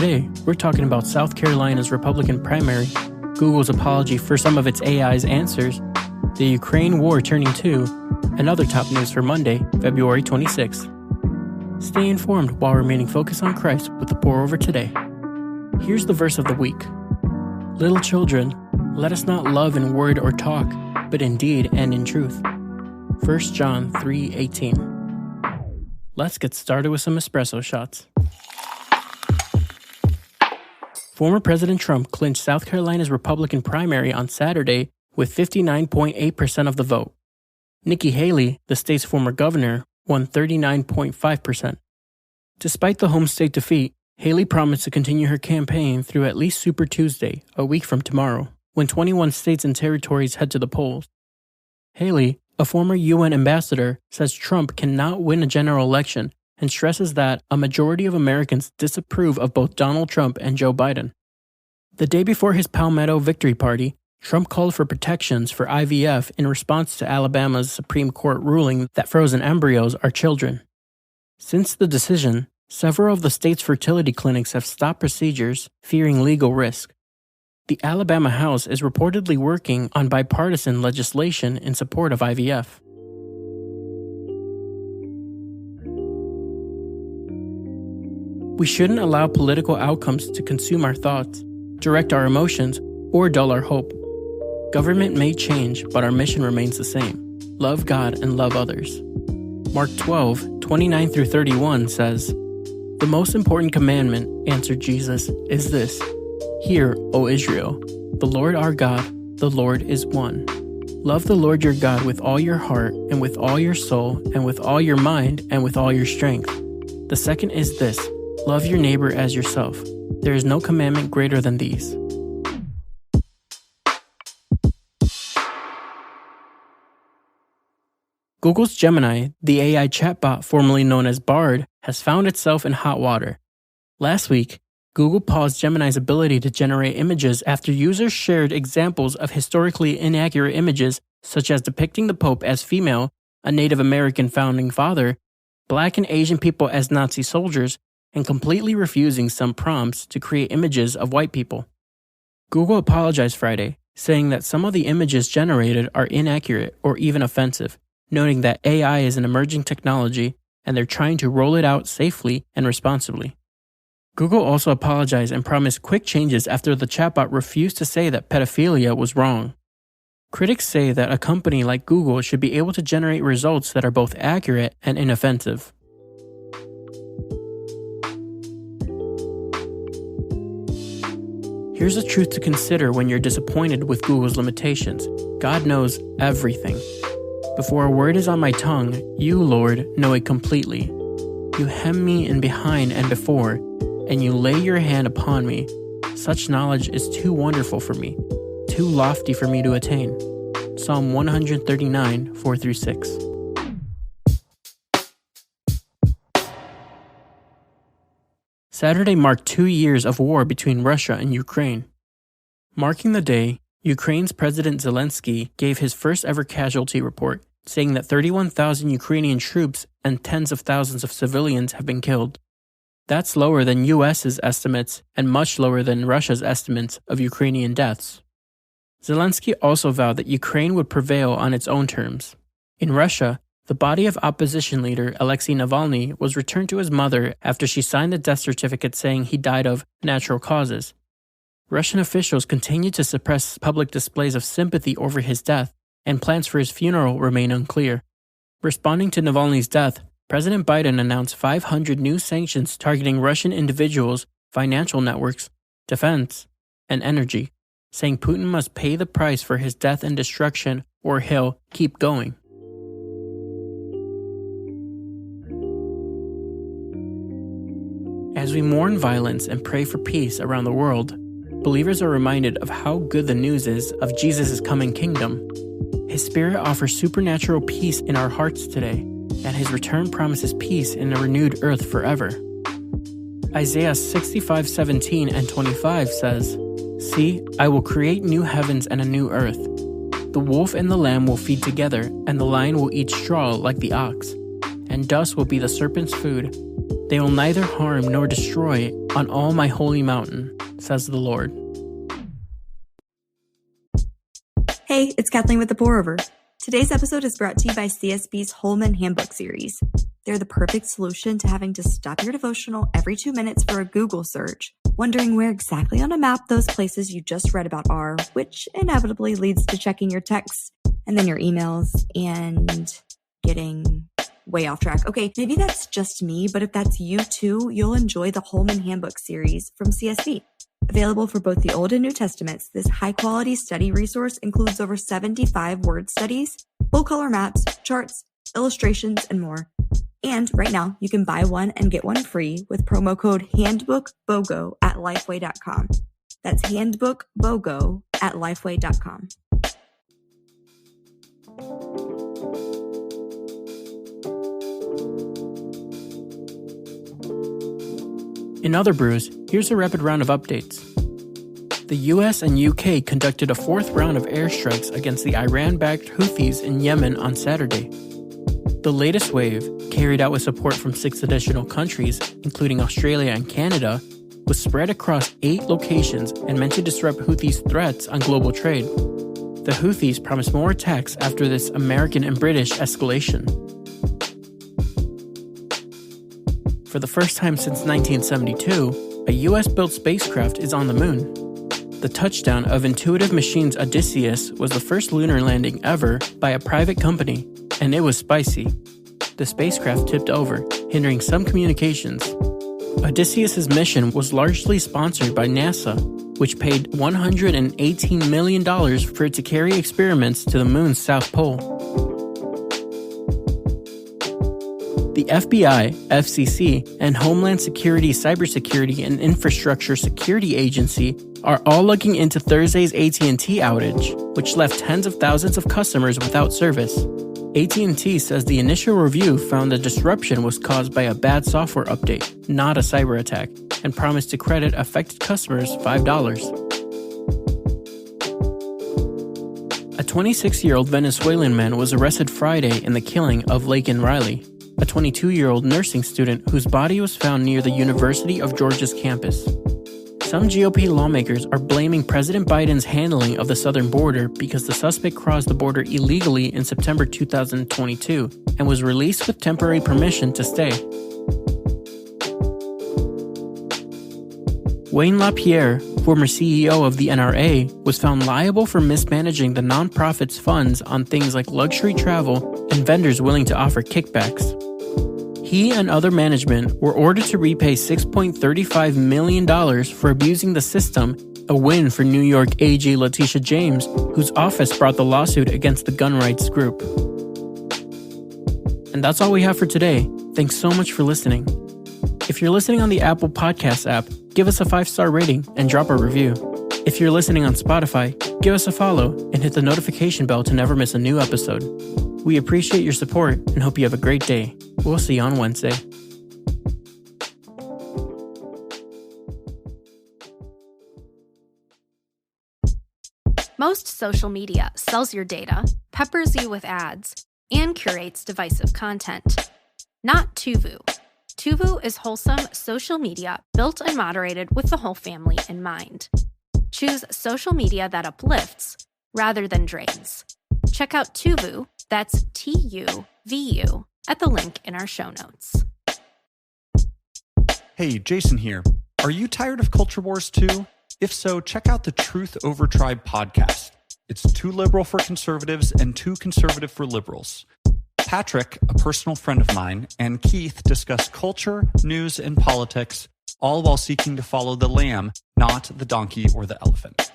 Today, we're talking about South Carolina's Republican primary, Google's apology for some of its AI's answers, the Ukraine war turning 2, and other top news for Monday, February 26th. Stay informed while remaining focused on Christ with the pour over today. Here's the verse of the week. Little children, let us not love in word or talk, but in deed and in truth. 1 John 3:18. Let's get started with some espresso shots. Former President Trump clinched South Carolina's Republican primary on Saturday with 59.8% of the vote. Nikki Haley, the state's former governor, won 39.5%. Despite the home state defeat, Haley promised to continue her campaign through at least Super Tuesday, a week from tomorrow, when 21 states and territories head to the polls. Haley, a former UN ambassador, says Trump cannot win a general election and stresses that a majority of Americans disapprove of both Donald Trump and Joe Biden. The day before his Palmetto victory party, Trump called for protections for IVF in response to Alabama's Supreme Court ruling that frozen embryos are children. Since the decision, several of the state's fertility clinics have stopped procedures, fearing legal risk. The Alabama House is reportedly working on bipartisan legislation in support of IVF. We shouldn't allow political outcomes to consume our thoughts, direct our emotions, or dull our hope. Government may change, but our mission remains the same. Love God and love others. Mark 12:29-31 says, "The most important commandment," answered Jesus, "is this. Hear, O Israel, the Lord our God, the Lord is one. Love the Lord your God with all your heart and with all your soul and with all your mind and with all your strength. The second is this, love your neighbor as yourself. There is no commandment greater than these." Google's Gemini, the AI chatbot formerly known as Bard, has found itself in hot water. Last week, Google paused Gemini's ability to generate images after users shared examples of historically inaccurate images such as depicting the Pope as female, a Native American founding father, Black and Asian people as Nazi soldiers, and completely refusing some prompts to create images of white people. Google apologized Friday, saying that some of the images generated are inaccurate or even offensive, noting that AI is an emerging technology and they're trying to roll it out safely and responsibly. Google also apologized and promised quick changes after the chatbot refused to say that pedophilia was wrong. Critics say that a company like Google should be able to generate results that are both accurate and inoffensive. Here's the truth to consider when you're disappointed with Google's limitations. God knows everything. Before a word is on my tongue, you, Lord, know it completely. You hem me in behind and before, and you lay your hand upon me. Such knowledge is too wonderful for me, too lofty for me to attain. Psalm 139, 4-6. Saturday marked 2 years of war between Russia and Ukraine. Marking the day, Ukraine's President Zelensky gave his first ever casualty report, saying that 31,000 Ukrainian troops and tens of thousands of civilians have been killed. That's lower than US's estimates and much lower than Russia's estimates of Ukrainian deaths. Zelensky also vowed that Ukraine would prevail on its own terms. In Russia, the body of opposition leader Alexei Navalny was returned to his mother after she signed the death certificate saying he died of natural causes. Russian officials continue to suppress public displays of sympathy over his death, and plans for his funeral remain unclear. Responding to Navalny's death, President Biden announced 500 new sanctions targeting Russian individuals, financial networks, defense, and energy, saying Putin must pay the price for his death and destruction or he'll keep going. As we mourn violence and pray for peace around the world, believers are reminded of how good the news is of Jesus' coming kingdom. His Spirit offers supernatural peace in our hearts today, and His return promises peace in a renewed earth forever. Isaiah 65:17 and 25 says, "See, I will create new heavens and a new earth. The wolf and the lamb will feed together, and the lion will eat straw like the ox, and dust will be the serpent's food. They will neither harm nor destroy on all my holy mountain, says the Lord. Hey, it's Kathleen with the Pour-Over. Today's episode is brought to you by CSB's Holman Handbook series. They're the perfect solution to having to stop your devotional every 2 minutes for a Google search, wondering where exactly on a map those places you just read about are, which inevitably leads to checking your texts and then your emails and getting way off track. Okay, maybe that's just me, but if that's you too, you'll enjoy the Holman Handbook series from CSB. Available for both the Old and New Testaments, this high-quality study resource includes over 75 word studies, full-color maps, charts, illustrations, and more. And right now, you can buy one and get one free with promo code HandbookBOGO at Lifeway.com. That's HandbookBOGO at Lifeway.com. In other brews, here's a rapid round of updates. The US and UK conducted a fourth round of airstrikes against the Iran-backed Houthis in Yemen on Saturday. The latest wave, carried out with support from 6 additional countries, including Australia and Canada, was spread across 8 locations and meant to disrupt Houthis' threats on global trade. The Houthis promised more attacks after this American and British escalation. For the first time since 1972, a US-built spacecraft is on the moon. The touchdown of Intuitive Machines' Odysseus was the first lunar landing ever by a private company, and it was spicy. The spacecraft tipped over, hindering some communications. Odysseus' mission was largely sponsored by NASA, which paid $118 million for it to carry experiments to the moon's south pole. The FBI, FCC, and Homeland Security Cybersecurity and Infrastructure Security Agency are all looking into Thursday's AT&T outage, which left tens of thousands of customers without service. AT&T says the initial review found the disruption was caused by a bad software update, not a cyber attack, and promised to credit affected customers $5. A 26-year-old Venezuelan man was arrested Friday in the killing of Laken Riley, a 22-year-old nursing student whose body was found near the University of Georgia's campus. Some GOP lawmakers are blaming President Biden's handling of the southern border because the suspect crossed the border illegally in September 2022 and was released with temporary permission to stay. Wayne LaPierre, former CEO of the NRA, was found liable for mismanaging the nonprofit's funds on things like luxury travel and vendors willing to offer kickbacks. He and other management were ordered to repay $6.35 million for abusing the system, a win for New York AG Letitia James, whose office brought the lawsuit against the gun rights group. And that's all we have for today. Thanks so much for listening. If you're listening on the Apple Podcasts app, give us a 5-star rating and drop a review. If you're listening on Spotify, give us a follow and hit the notification bell to never miss a new episode. We appreciate your support and hope you have a great day. We'll see you on Wednesday. Most social media sells your data, peppers you with ads, and curates divisive content. Not Tuvu. Tuvu is wholesome social media built and moderated with the whole family in mind. Choose social media that uplifts rather than drains. Check out Tuvu, that's TUVU, at the link in our show notes. Hey, Jason here. Are you tired of culture wars too? If so, check out the Truth Over Tribe podcast. It's too liberal for conservatives and too conservative for liberals. Patrick, a personal friend of mine, and Keith discuss culture, news, and politics, all while seeking to follow the lamb, not the donkey or the elephant.